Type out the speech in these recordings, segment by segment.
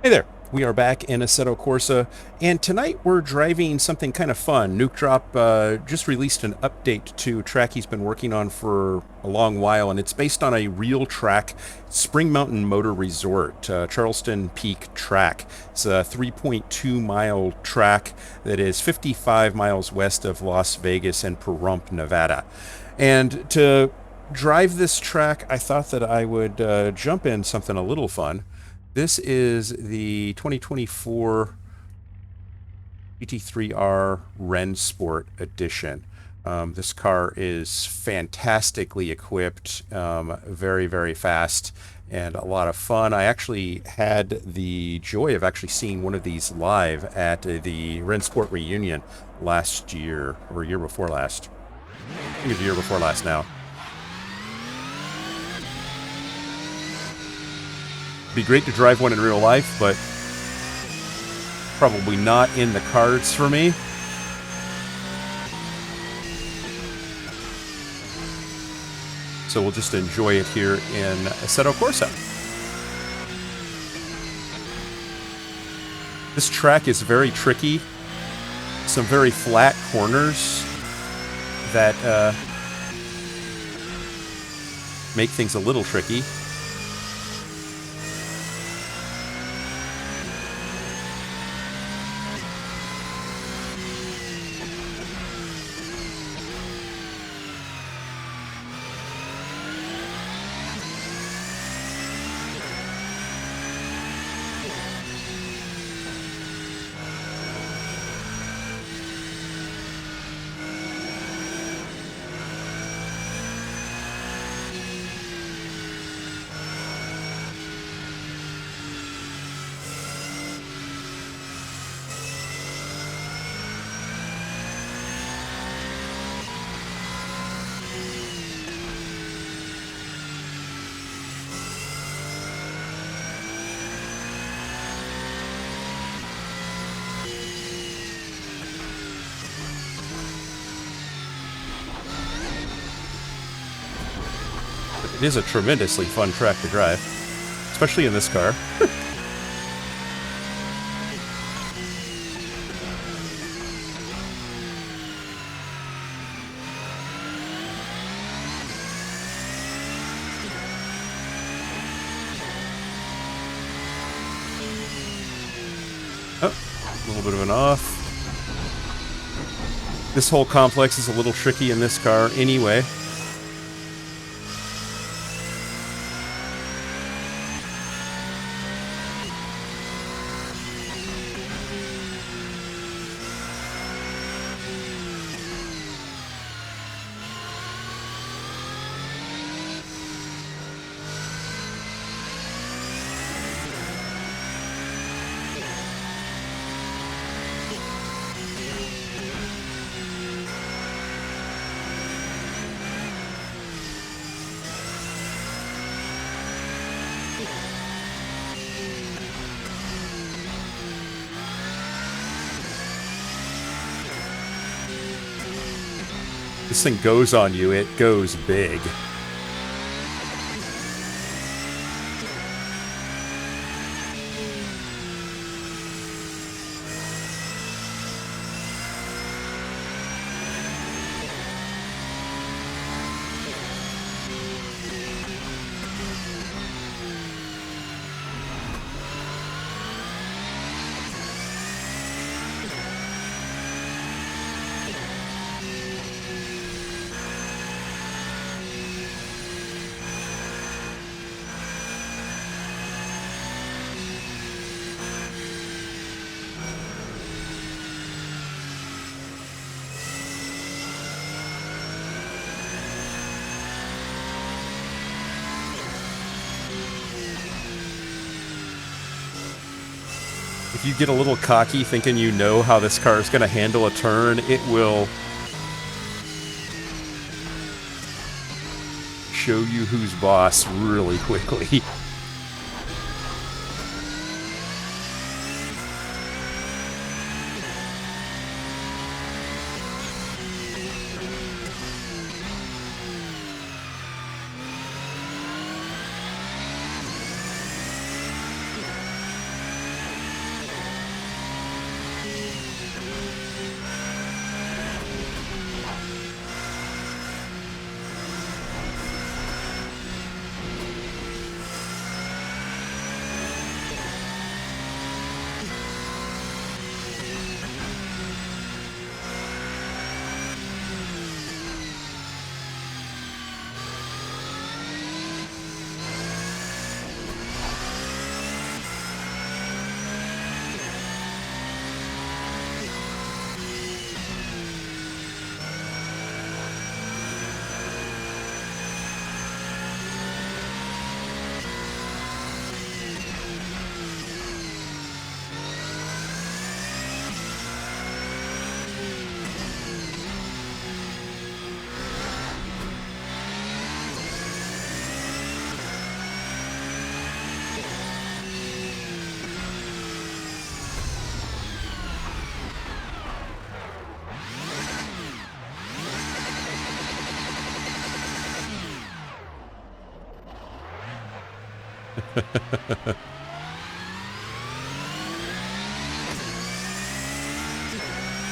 Hey there. We are back in Assetto Corsa, and tonight we're driving something kind of fun. Nukedrop just released an update to a track he's been working on for a long while, and it's based on a real track, Spring Mountain Motor Resort, Charleston Peak track. It's a 3.2 mile track that is 55 miles west of Las Vegas and Pahrump, Nevada. And to drive this track, I thought that I would jump in something a little fun. This is the 2024 GT3 R Rennsport edition. This car is fantastically equipped, very, very fast, and a lot of fun. I actually had the joy of actually seeing one of these live at the Rennsport reunion last year, or year before last. I think it's the year before last now. Be great to drive one in real life, but probably not in the cards for me. So we'll just enjoy it here in Assetto Corsa. This track is very tricky. Some very flat corners that make things a little tricky. It is a tremendously fun track to drive, especially in this car. Oh, a little bit of an off. This whole complex is a little tricky in this car anyway. This thing goes on you, it goes big. If you get a little cocky thinking you know how this car is going to handle a turn, it will show you who's boss really quickly.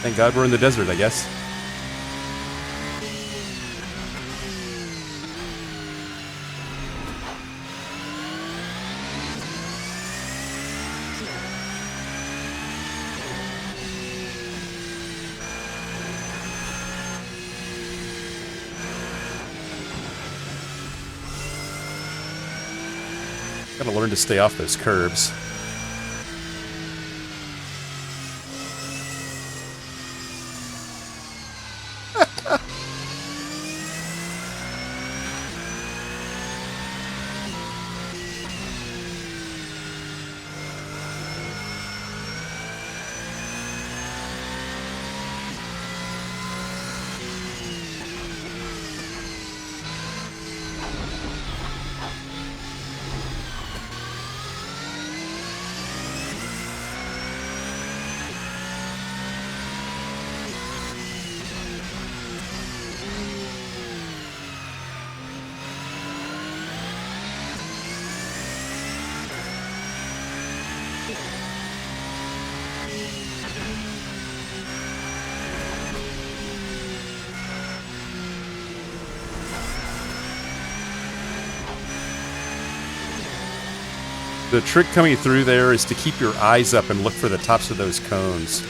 Thank God we're in the desert, I guess. Gotta learn to stay off those curbs. The trick coming through there is to keep your eyes up and look for the tops of those cones.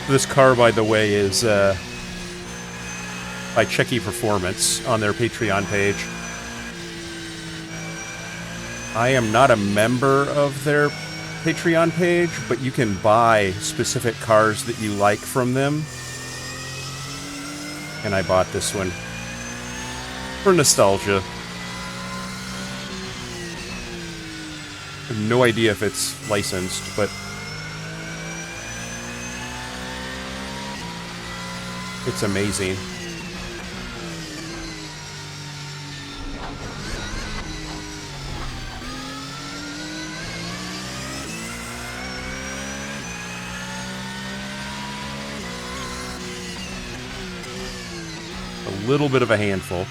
This car, by the way, is by Ceky Performance on their Patreon page. I am not a member of their Patreon page, but you can buy specific cars that you like from them. And I bought this one for nostalgia. I have no idea if it's licensed, but it's amazing. A little bit of a handful.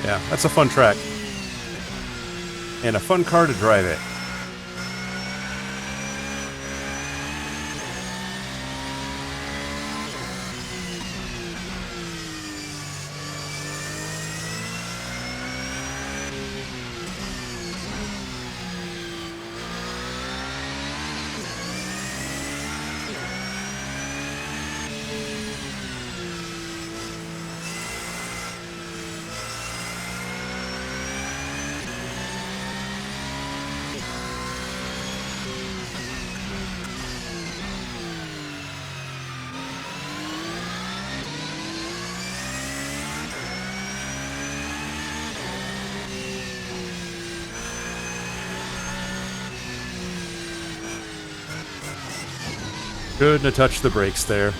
Yeah, that's a fun track. And a fun car to drive it. Couldn't have touched the brakes there.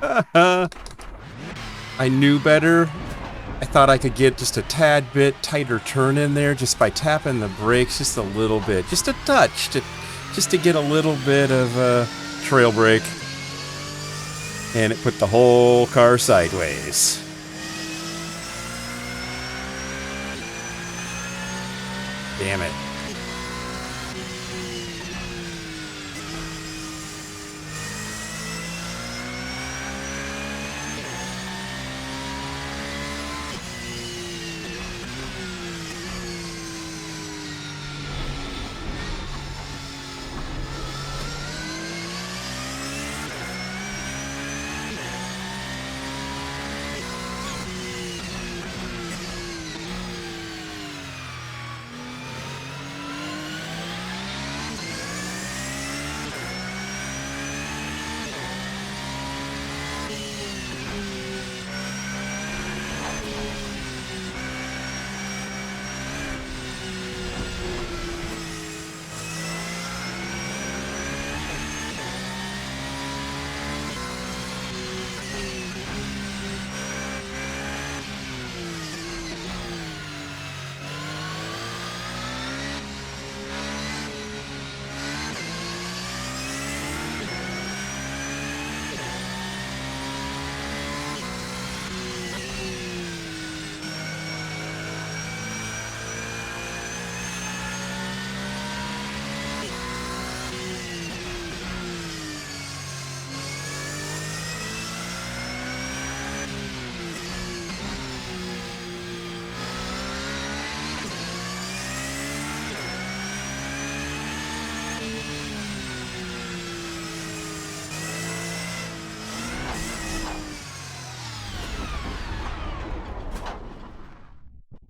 I knew better. I thought I could get just a tad bit tighter turn in there just by tapping the brakes just a little bit. Just a touch. Just to get a little bit of trail brake. And it put the whole car sideways. Damn it.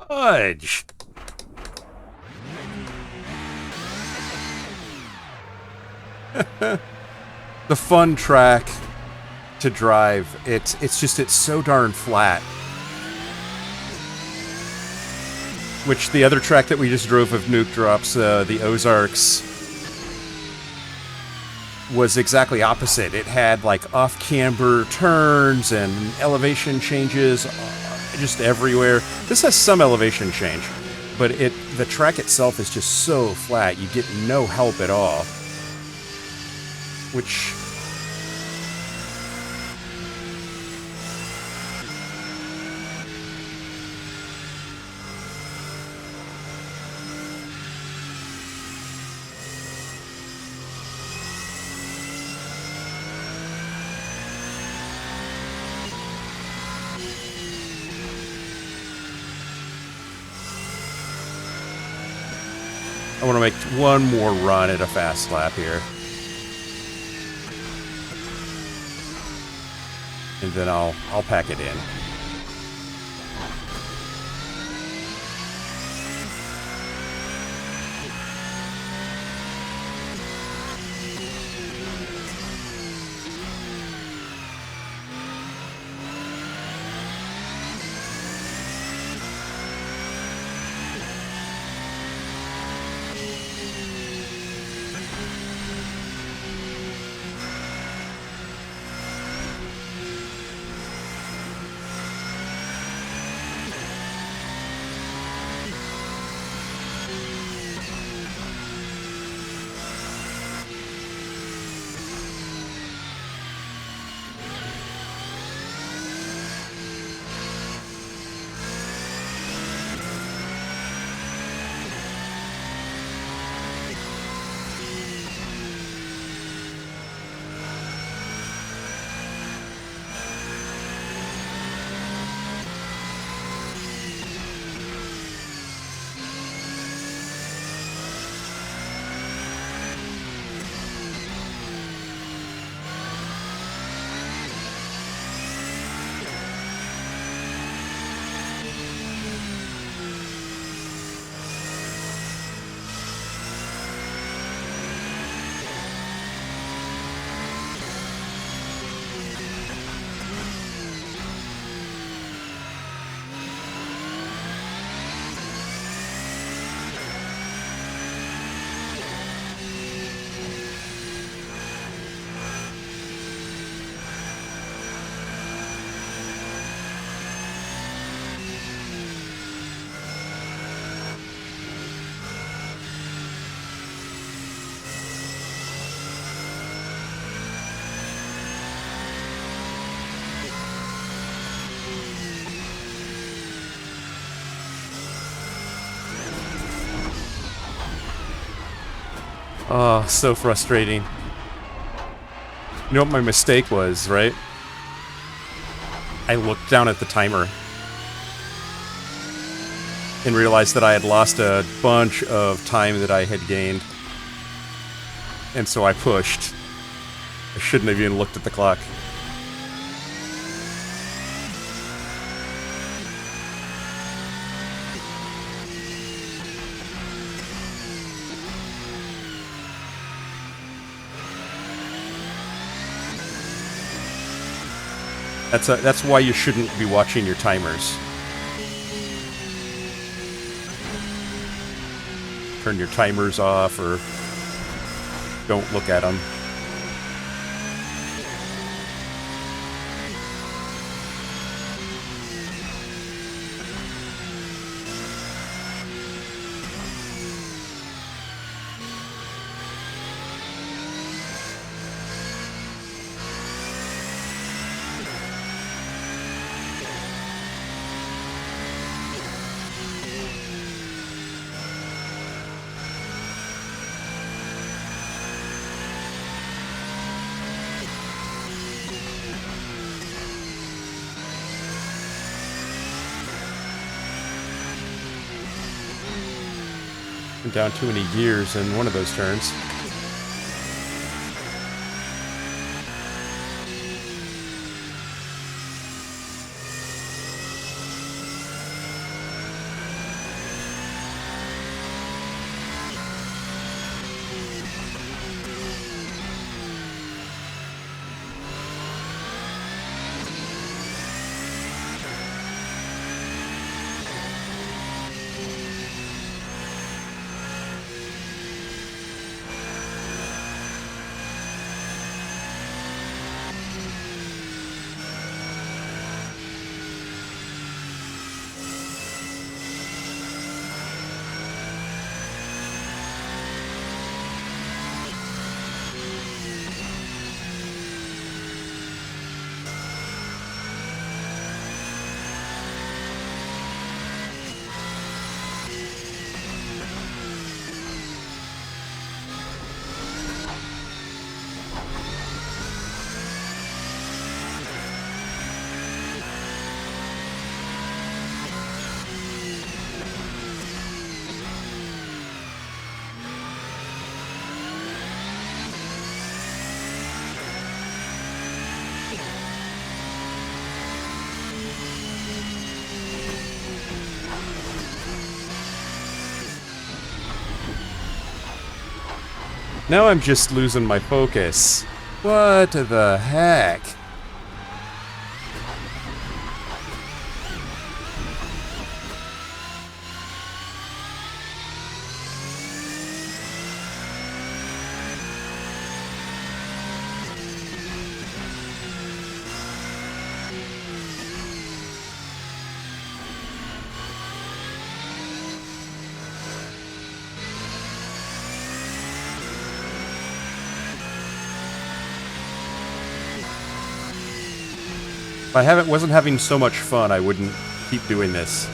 Fudge. The fun track to drive. It's so darn flat. Which the other track that we just drove of Nukedrop's, the Ozarks, was exactly opposite. It had like off-camber turns and elevation changes just everywhere. This has some elevation change, but the track itself is just so flat. You get no help at all. Which... I want to make one more run at a fast lap here. And then I'll pack it in. Oh, so frustrating. You know what my mistake was, right? I looked down at the timer and realized that I had lost a bunch of time that I had gained. And so I pushed. I shouldn't have even looked at the clock. That's why you shouldn't be watching your timers. Turn your timers off or don't look at them. Down too many gears in one of those turns. Now I'm just losing my focus. What the heck? If I wasn't having so much fun, I wouldn't keep doing this.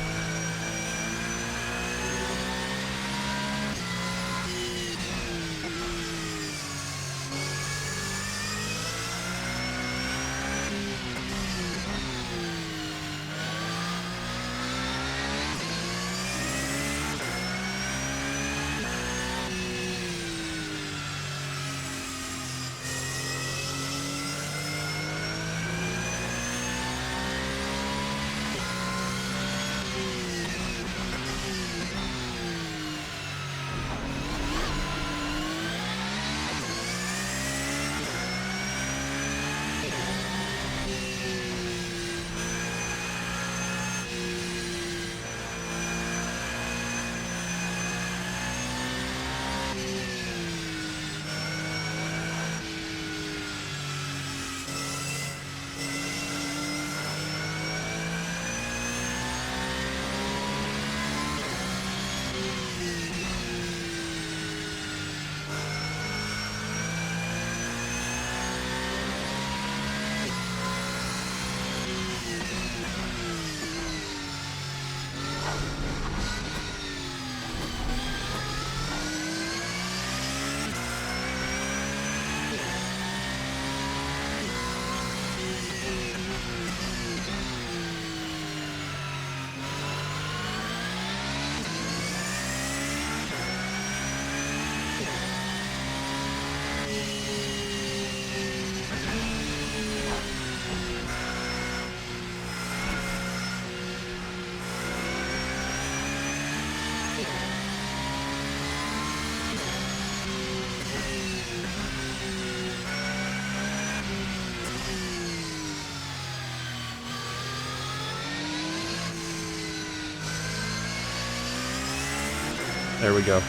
There we go.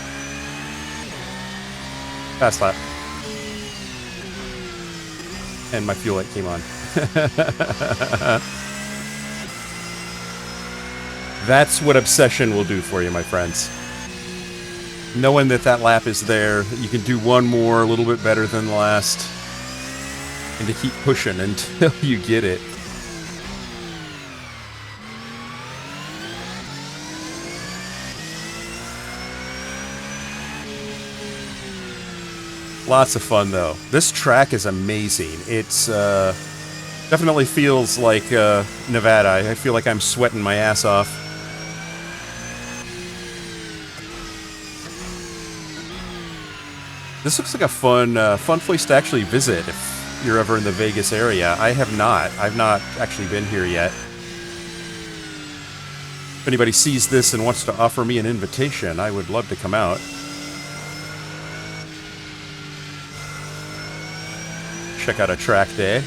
Fast lap. And my fuel light came on. That's what obsession will do for you, my friends. Knowing that that lap is there, you can do one more a little bit better than the last, and to keep pushing until you get it. Lots of fun, though. This track is amazing. It's definitely feels like Nevada. I feel like I'm sweating my ass off. This looks like a fun place to actually visit if you're ever in the Vegas area. I have not. I've not actually been here yet. If anybody sees this and wants to offer me an invitation, I would love to come out. Check out a track day.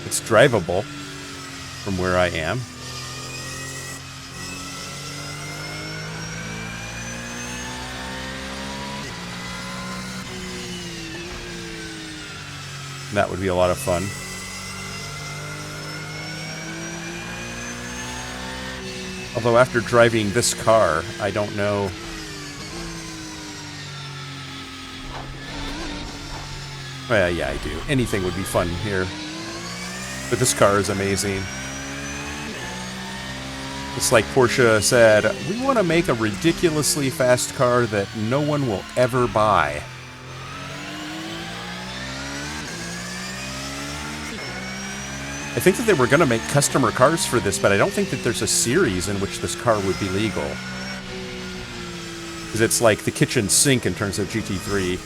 It's drivable from where I am. That would be a lot of fun. Although after driving this car, I don't know. Well, yeah, I do. Anything would be fun here. But this car is amazing. It's like Porsche said, we want to make a ridiculously fast car that no one will ever buy. I think that they were going to make customer cars for this, but I don't think that there's a series in which this car would be legal. Because it's like the kitchen sink in terms of GT3.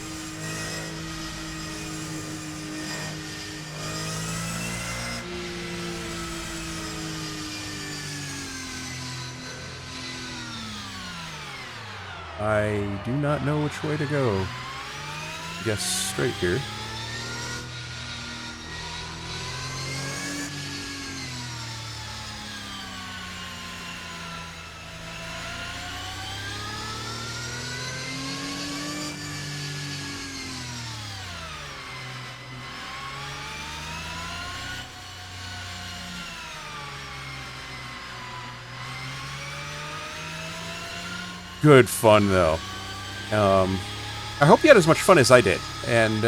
I do not know which way to go. I guess straight here. Good fun, though. I hope you had as much fun as I did. And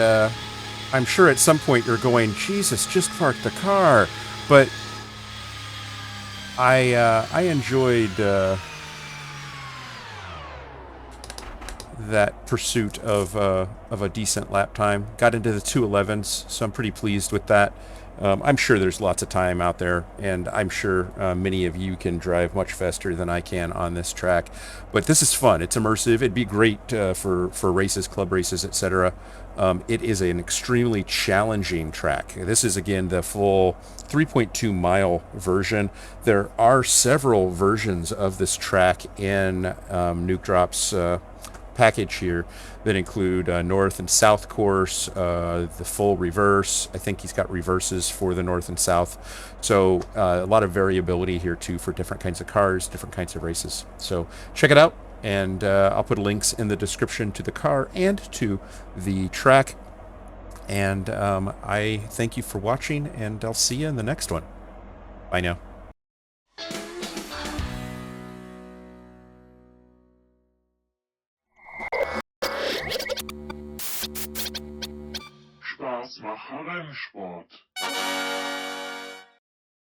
I'm sure at some point you're going, Jesus, just park the car. But I enjoyed that pursuit of a decent lap time. Got into the 2:11s, so I'm pretty pleased with that. I'm sure there's lots of time out there, and I'm sure many of you can drive much faster than I can on this track. But this is fun. It's immersive. It'd be great for races, club races, etc. It is an extremely challenging track. This is, again, the full 3.2 mile version. There are several versions of this track in Nukedrop's package here that include north and south course, the full reverse. I think he's got reverses for the north and south. So a lot of variability here too for different kinds of cars, different kinds of races. So check it out, and I'll put links in the description to the car and to the track. And I thank you for watching, and I'll see you in the next one. Bye now. Spaß mache Rennsport.